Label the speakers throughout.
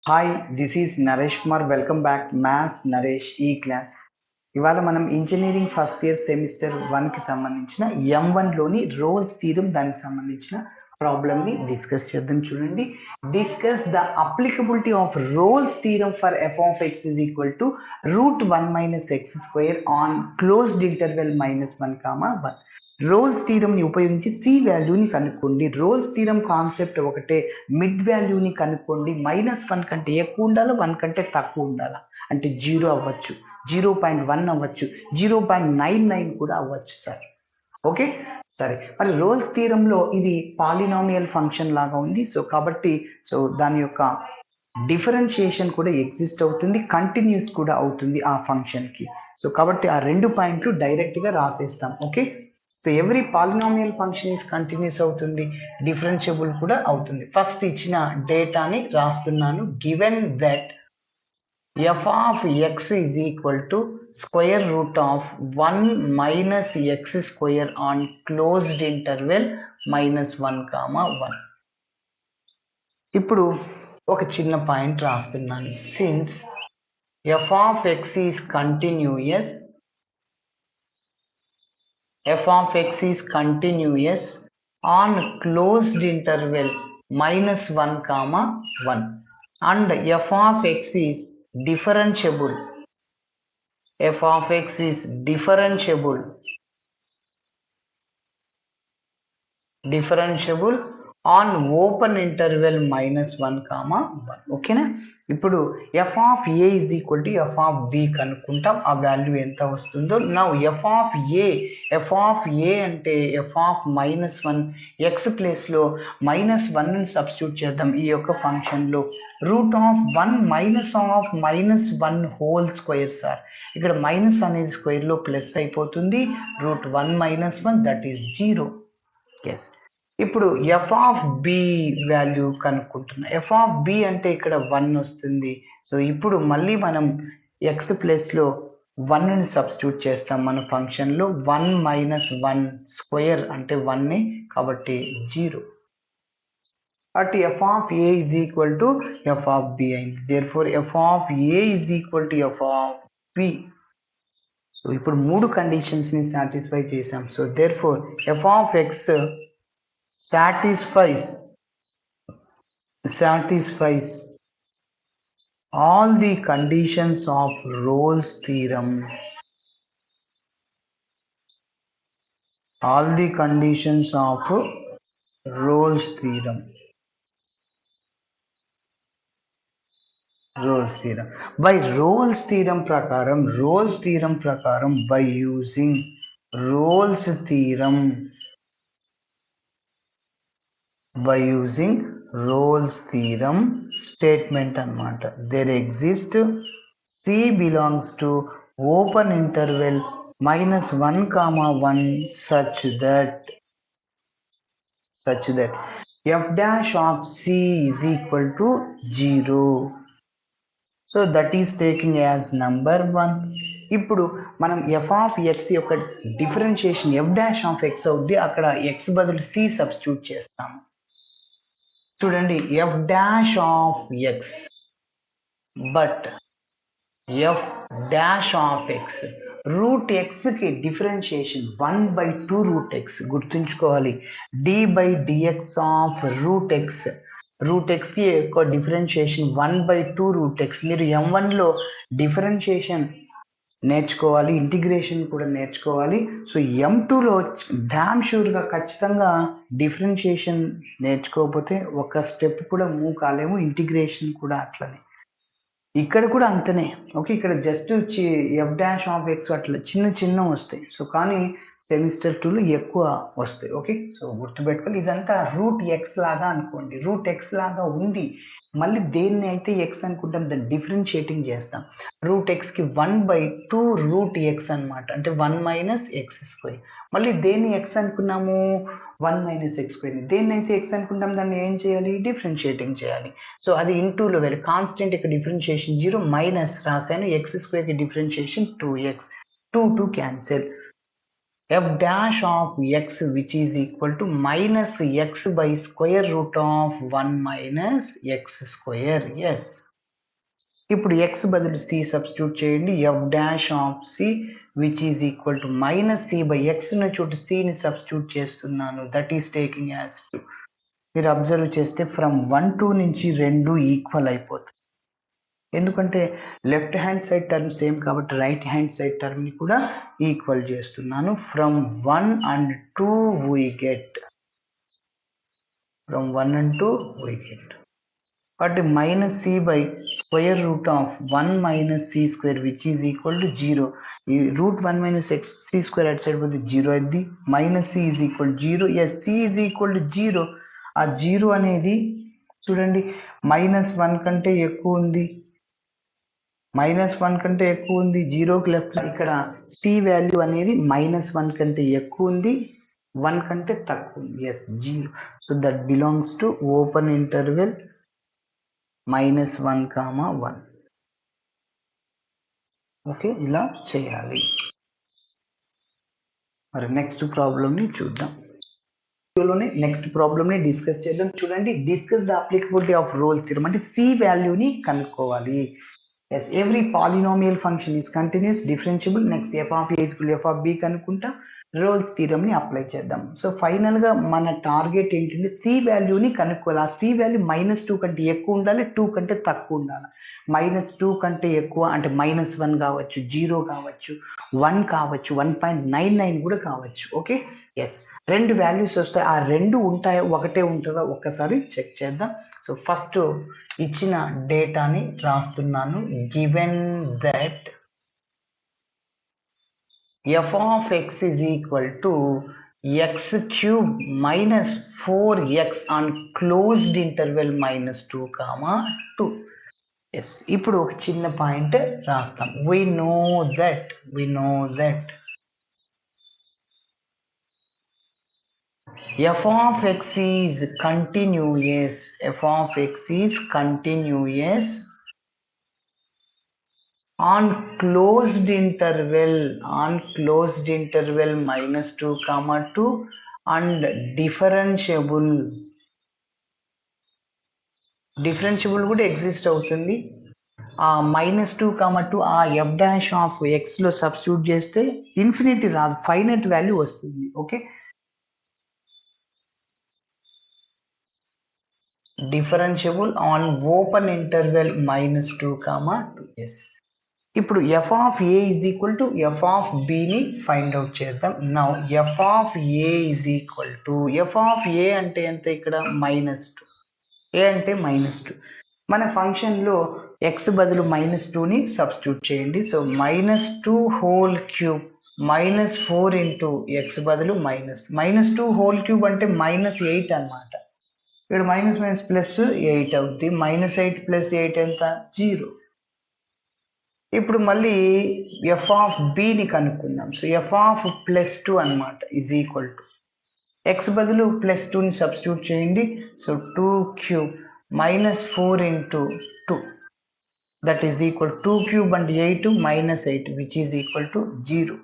Speaker 1: Hi, this is Naresh Kumar. Welcome back maths Naresh ఈ class. ఇవాళ మనం ఇంజనీరింగ్ ఫస్ట్ ఇయర్ సెమిస్టర్ 1కి సంబంధించిన M1లోని రోల్స్ థీరం దానికి సంబంధించిన ప్రాబ్లమ్ని డిస్కస్ చేద్దాం. చూడండి, discuss the applicability of roles theorem for f of x is equal to √1 minus x square on closed interval -1, 1. Roles థీరంని ఉపయోగించి సి వాల్యూని కనుక్కోండి. రోల్స్ థీరం కాన్సెప్ట్ ఒకటే, మిడ్ వాల్యూని కనుక్కోండి. -1 కంటే ఎక్కువ ఉండాలా, 1 కంటే తక్కువ ఉండాలా, అంటే 0 అవ్వచ్చు, 0.1 అవ్వచ్చు, 0.99 కూడా అవ్వచ్చు సార్. ఓకే, సరే. మరి రోల్స్ థీరంలో ఇది పాలినామియల్ ఫంక్షన్ లాగా ఉంది. కాబట్టి దాని యొక్క డిఫరెన్షియేషన్ కూడా ఎగ్జిస్ట్ అవుతుంది, కంటిన్యూస్ కూడా అవుతుంది ఆ ఫంక్షన్కి. కాబట్టి ఆ 2 పాయింట్లు డైరెక్ట్గా రాసేస్తాం. Okay, every polynomial function is continuous అవుతుంది, డిఫరెన్షియబుల్ కూడా అవుతుంది. ఫస్ట్ ఇచ్చిన డేటాని రాస్తున్నాను. Given that f of x is equal to square root of 1 minus x square on closed interval -1, 1. ఇప్పుడు ఒక చిన్న పాయింట్ రాస్తున్నాను. Since f of x is continuous, f of x is continuous on closed interval -1, 1, and f of x is differentiable, f of x is differentiable on open interval -1, 1. ఓకేనా? ఇప్పుడు f of a is equal to f of b కనుక్కుంటాం. ఆ value ఎంత వస్తుందో. Now f of a అంటే f of -1, x ప్లేస్లో -1ని substitute చేద్దాం ఈ యొక్క ఫంక్షన్లో. √1 హోల్ స్క్వేర్ సార్. ఇక్కడ మైనస్ అనేది స్క్వేర్లో ప్లస్ అయిపోతుంది. √1 - 1 దట్ ఈస్ 0. ఎస్. ఇప్పుడు f ఆఫ్ b వాల్యూ కనుక్కుంటున్నా. f ఆఫ్ b అంటే ఇక్కడ 1 వస్తుంది. ఇప్పుడు మళ్ళీ మనం x ప్లేస్లో 1ని సబ్స్టిట్యూట్ చేస్తాం మన ఫంక్షన్లో. 1 - 1 స్క్వేర్ అంటే 1, కాబట్టి 0. అటు f of a is equal to f of b అయింది. therefore f of a is equal to f of b. ఇప్పుడు 3 కండిషన్స్ని సాటిస్ఫై చేసాం. therefore f of x satisfies all the conditions of Rolle's theorem. All the conditions of Rolle's theorem. By Rolle's theorem prakaram, by using Rolle's theorem statement అన్నమాట. There exists C belongs to open interval -1, 1 such that f dash of C is equal to 0. that is taking as number 1. ఇప్పుడు మనం f of x యొక్క differentiation f dash of x అవుద్ది. అక్కడ x బదులు c substitute చేస్తాము. చూడండి, f dash of x, but f dash of x √xకి differentiation 1/2 √x. గుర్తుంచుకోవాలి, d/dx ఆఫ్ √xకి యొక్క డిఫరెన్షియేషన్ 1/2 √x. మీరు M1లో డిఫరెన్షియేషన్ నేర్చుకోవాలి, ఇంటిగ్రేషన్ కూడా నేర్చుకోవాలి. M2లో డామ్ షూర్గా ఖచ్చితంగా డిఫరెన్షియేషన్ నేర్చుకోకపోతే ఒక స్టెప్ కూడా మూవ్ కాలేము. ఇంటిగ్రేషన్ కూడా అట్లనే, ఇక్కడ కూడా అంతనే. ఓకే, ఇక్కడ just f dash of x అట్లా చిన్న వస్తాయి. కానీ సెమిస్టర్ 2లో ఎక్కువ వస్తాయి. ఓకే, గుర్తుపెట్టుకోవాలి. ఇదంతా √x లాగా అనుకోండి. √x లాగా ఉంది. మళ్ళీ దేన్ని అయితే x అనుకుంటాం దాన్ని డిఫరెన్షియేటింగ్ చేస్తాం. √xకి 1/2 √x అనమాట, అంటే 1 - x². మళ్ళీ దేన్ని x అనుకున్నాము, 1 - x². దేన్ని అయితే x అనుకుంటాం దాన్ని ఏం చేయాలి, డిఫరెన్షియేటింగ్ చేయాలి. అది ఇంటూలో వెళ్ళి కాన్స్టెంట్ యొక్క డిఫరెన్షియేషన్ 0, మైనస్ రాశాను. x²కి differentiation 2x, 2 cancel. f dash of x which is equal to -x by square root of 1 minus x square. Yes. ఇప్పుడు x బదులు c సబ్స్టిట్యూట్ చేయండి. F dash of c which is equal to minus c by x ఉన్న చోటు cని substitute చేస్తున్నాను. That is taking as 2. మీరు observe చేస్తే from 1 2 నుంచి 2 equal అయిపోతుంది. ఎందుకంటే left hand side term same కాబట్టి రైట్ హ్యాండ్ సైడ్ టర్మ్ని కూడా ఈక్వల్ చేస్తున్నాను. From 1 and 2 we get. From 1 and 2 we get. కాబట్టి minus c by square root of 1 minus c square which is equal to 0. ఈ root 1 minus x c square అటు side పోతే 0 అయింది. Minus c is equal 0. Yes c is equal to 0. ఆ 0 అనేది చూడండి minus 1 కంటే ఎక్కువ ఉంది. మైనస్ 1 కంటే ఎక్కువ ఉంది. 0కి లెఫ్ట్ ఇక్కడ c వాల్యూ అనేది మైనస్ 1 కంటే ఎక్కువ ఉంది, 1 కంటే తక్కువ ఉంది. Yes 0. So that belongs to open interval -1, 1. Okay, ఇలా చేయాలి. మరి నెక్స్ట్ ప్రాబ్లమ్ని చూద్దాం. నెక్స్ట్ ప్రాబ్లమ్ని డిస్కస్ చేద్దాం. చూడండి, discuss the applicability of Rolle's theorem అంటే సి వాల్యూని కనుక్కోవాలి. Yes every polynomial function is continuous differentiable. Next F of A equal F of B కనుక్కుంటా రోల్స్ థియరంని అప్లై చేద్దాం. సో ఫైనల్గా మన టార్గెట్ ఏంటంటే సి వాల్యూని కనుక్కోవాలి. ఆ సి వాల్యూ -2 కంటే ఎక్కువ ఉండాలి, 2 కంటే తక్కువ ఉండాలి. -2 కంటే ఎక్కువ అంటే -1 కావచ్చు, 0 కావచ్చు, 1 కావచ్చు, 1.99 కూడా కావచ్చు. ఓకే, ఎస్ 2 వాల్యూస్ వస్తాయి. ఆ 2 ఉంటాయో ఒకటే ఉంటుందో ఒక్కసారి చెక్ చేద్దాం. సో ఫస్ట్ ఇచ్చిన డేటాని రాస్తున్నాను. Given that f of x is equal to x cube minus 4x on closed interval -2, 2. Yes ఇప్పుడు ఒక చిన్న పాయింట్ రాస్తాం. we know that f of x is continuous. f of x is continuous on closed interval -2, 2 and differentiable కూడా exist అవుతుంది. ఆ -2, 2 ఆ F dash of ఎక్స్లో substitute చేస్తే ఇన్ఫినిటీ రాదు, ఫైనైట్ వాల్యూ వస్తుంది. Okay, differentiable on open interval -2, 2. Yes ఇప్పుడు F of A is equal to F of బిని ఫైండ్ అవుట్ చేద్దాం. Now F of A is equal to F of A అంటే ఎంత ఇక్కడ -2, ఏ అంటే -2. మన ఫంక్షన్లో ఎక్స్ బదులు -2ని సబ్స్టిట్యూట్ చేయండి. So -2 whole cube -4 into X బదులు -2 హోల్ క్యూబ్ అంటే -8 అనమాట. ఇక్కడ మైనస్ ప్లస్ 8 అవుద్ది. -8 ప్లస్ 8 ఎంత 0. ఇప్పుడు మళ్ళీ ఎఫ్ ఆఫ్ బిని కనుక్కుందాం. సో ఎఫ్ ఆఫ్ +2 అనమాట ఈజ్ ఈక్వల్ టు ఎక్స్ బదులు +2ని సబ్స్టిట్యూట్ చేయండి. So 2 cube -4 into 2 that is equal 2 cube అంటే 8 -8 which is equal to 0.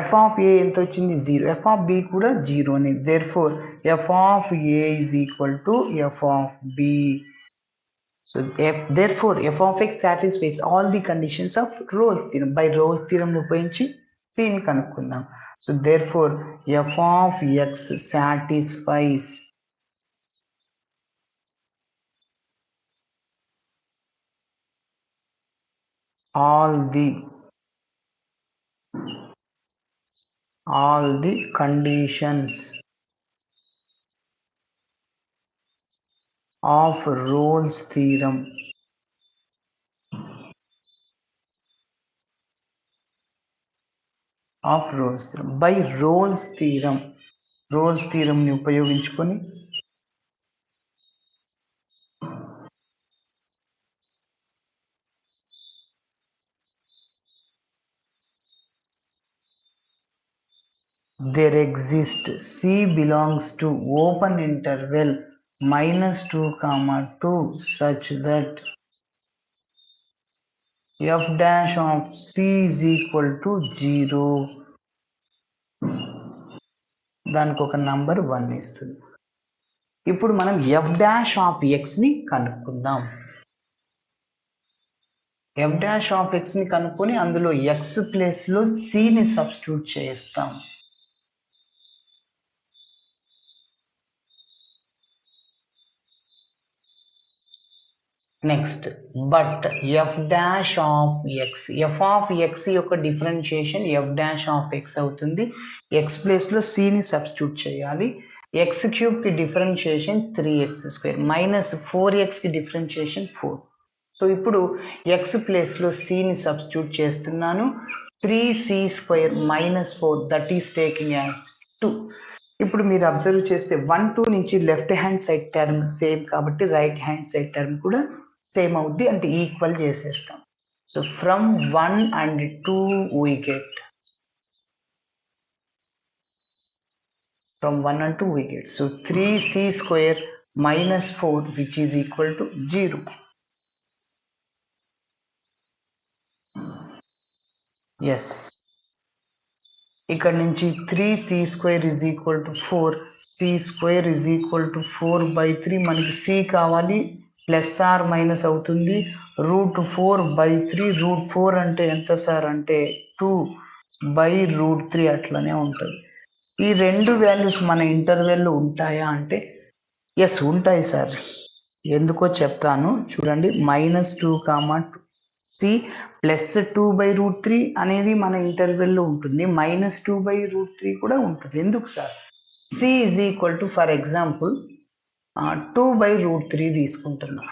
Speaker 1: F of A ఎంత వచ్చింది 0. ఎఫ్ ఆఫ్ బి కూడా 0 అని. Therefore F of A is equal to F of B. So therefore f of x satisfies all the conditions of Rolle's theorem. By Rolle's theorem ఉపయోగించి c ని కనుక్కుందాం. So therefore f of x satisfies all the conditions of Rolle's theorem. By Rolle's theorem ని ఉపయోగించుకొని there exists C belongs to open interval -2, 2 such that f dash of C is equal to 0. దానికి ఒక number 1 ఇస్తుంది. ఇప్పుడు మనం f dash of x ని కనుక్కుందాం. F dash of ఎక్స్ని కనుక్కొని అందులో ఎక్స్ ప్లేస్లో సిని సబ్స్టిట్యూట్ చేస్తాం. Next but F dash of X, F of X యొక్క differentiation F dash of X అవుతుంది. ఎక్స్ ప్లేస్లో సిని సబ్స్టిట్యూట్ చేయాలి. ఎక్స్ క్యూబ్కి డిఫరెన్షియేషన్ 3x² మైనస్ 4xకి డిఫరెన్షియేషన్ 4. సో ఇప్పుడు ఎక్స్ ప్లేస్లో సిని సబ్స్టిట్యూట్ చేస్తున్నాను. 3c² minus 4 that is taking as 2. ఇప్పుడు మీరు అబ్జర్వ్ చేస్తే 1 2 నుంచి left hand side term same కాబట్టి రైట్ హ్యాండ్ సైడ్ టర్మ్ కూడా సేమ్ అవుద్ది, అంటే ఈక్వల్ చేసేస్తాం. So from 1 and 2 we get, from 1 and 2 we get, so 3c² minus 4 which is equal to 0. yes, ఇక్కడ నుంచి 3c² is equal to 4, c² is equal to 4/3. మనకి c కావాలి, plus are minus అవుతుంది. √4/3, √4 అంటే ఎంత సార్ అంటే 2/√3 అట్లనే ఉంటుంది. ఈ రెండు వాల్యూస్ మన ఇంటర్వెల్లో ఉంటాయా అంటే ఎస్ ఉంటాయి సార్. ఎందుకో చెప్తాను చూడండి. -2, సి ప్లస్ 2/√3 అనేది మన ఇంటర్వెల్లో ఉంటుంది, -2/√3 కూడా ఉంటుంది. ఎందుకు sir? C is equal to for example 2/√3 తీసుకుంటున్నా.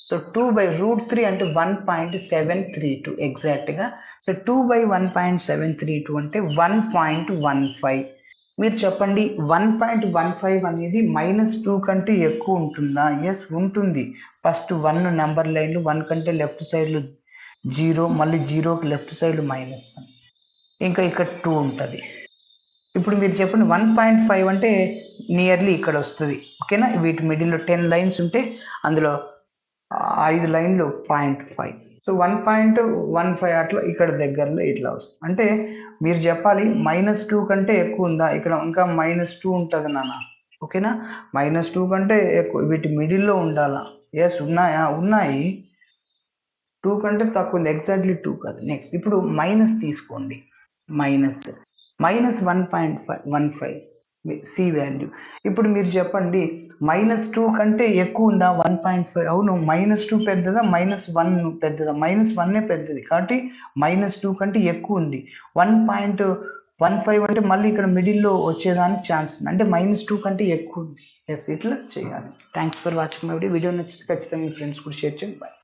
Speaker 1: సో 2/√3 అంటే 1.732 ఎగ్జాక్ట్గా. సో 2/1.732 అంటే 1.15. మీరు చెప్పండి, 1.15 అనేది -2 కంటే ఎక్కువ ఉంటుందా? ఎస్ ఉంటుంది. ఫస్ట్ 1 నెంబర్ లైన్లు, 1 కంటే లెఫ్ట్ సైడ్లో 0, మళ్ళీ 0కి లెఫ్ట్ సైడ్లో -1, ఇంకా ఇక్కడ 2 ఉంటుంది. ఇప్పుడు మీరు చెప్పండి 1.5 అంటే నియర్లీ ఇక్కడ వస్తుంది. ఓకేనా? వీటి మిడిల్లో 10 లైన్స్ ఉంటే అందులో 5 లైన్లు 0.5. సో 1.15 అట్లా ఇక్కడ దగ్గరలో ఇట్లా వస్తుంది. అంటే మీరు చెప్పాలి -2 కంటే ఎక్కువ ఉందా? ఇక్కడ ఇంకా -2 ఉంటుంది నాన్న. ఓకేనా? -2 కంటే ఎక్కువ వీటి మిడిల్లో ఉండాలా? ఎస్ ఉన్నాయా? ఉన్నాయి. 2 కంటే తక్కువ ఉంది, ఎగ్జాక్ట్లీ 2 కాదు. నెక్స్ట్ ఇప్పుడు మైనస్ తీసుకోండి. -1.15 సి వాల్యూ. ఇప్పుడు మీరు చెప్పండి -2 కంటే ఎక్కువ ఉందా? 1.5. అవును. -2 పెద్దదా -1 పెద్దదా? -1 పెద్దది కాబట్టి -2 కంటే ఎక్కువ ఉంది. 1.15 అంటే మళ్ళీ ఇక్కడ మిడిల్లో వచ్చేదానికి ఛాన్స్ ఉంది, అంటే -2 కంటే ఎక్కువ ఉంది. ఎస్ ఇట్లా చేయాలి. Thanks for watching my video. నచ్చితే ఖచ్చితంగా మీ ఫ్రెండ్స్ కూడా షేర్ చేయండి. బాయ్.